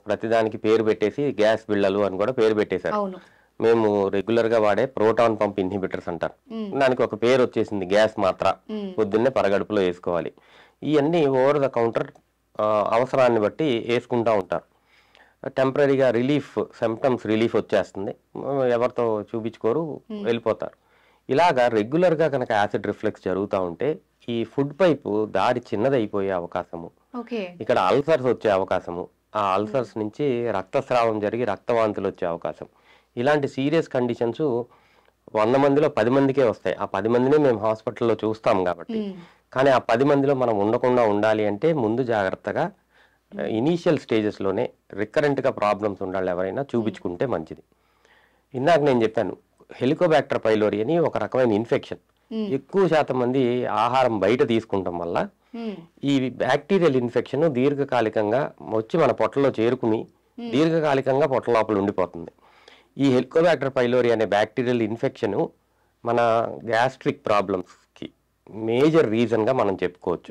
ప్రతిదానికి పేరు పెట్టేసి గ్యాస్ బిళ్ళలు అని కూడా పేరు పెట్టేశారు. మేము రెగ్యులర్ గా వాడే ప్రోటాన్ పంప్ ఇన్హిబిటర్స్ అంటారు. దానికి ఒక పేరు వచ్చేసింది, గ్యాస్ మాత్ర. పొద్దున్నే పరగడుపులో వేసుకోవాలి. ఇవన్నీ ఓవర్ ద కౌంటర్ అవసరాన్ని బట్టి వేసుకుంటా ఉంటారు. టెంపరీగా సిమ్టమ్స్ రిలీఫ్ వచ్చేస్తుంది, ఎవరితో చూపించుకోరు, వెళ్ళిపోతారు. ఇలాగా రెగ్యులర్గా కనుక యాసిడ్ రిఫ్లెక్స్ జరుగుతూ ఉంటే ఈ ఫుడ్ పైపు దాడి చిన్నదైపోయే అవకాశము, ఇక్కడ అల్సర్స్ వచ్చే అవకాశము, ఆ అల్సర్స్ నుంచి రక్తస్రావం జరిగి రక్తవాంతులు వచ్చే అవకాశం, ఇలాంటి సీరియస్ కండిషన్స్ 100 మందిలో 10 మందికే వస్తాయి. ఆ 10 మందిని మేము హాస్పిటల్లో చూస్తాం కాబట్టి. కానీ ఆ 10 మందిలో మనం ఉండకుండా ఉండాలి అంటే ముందు జాగ్రత్తగా ఇనీషియల్ స్టేజెస్లోనే రికరెంట్గా ప్రాబ్లమ్స్ ఉండాలి, ఎవరైనా చూపించుకుంటే మంచిది. ఇందాక నేను చెప్పాను, హెలికోబాక్టర్ పైలోరీ అని ఒక రకమైన ఇన్ఫెక్షన్. ఎక్కువ శాతం మంది ఆహారం బయట తీసుకుంటాం వల్ల ఈ బ్యాక్టీరియల్ ఇన్ఫెక్షన్ దీర్ఘకాలికంగా వచ్చి మన పొట్టలో చేరుకుని దీర్ఘకాలికంగా పొట్ట లోపల ఉండిపోతుంది. ఈ హెలికోబాక్టర్ పైలోరీ అనే బ్యాక్టీరియల్ ఇన్ఫెక్షన్ మన గ్యాస్ట్రిక్ ప్రాబ్లమ్స్కి మేజర్ రీజన్గా మనం చెప్పుకోవచ్చు.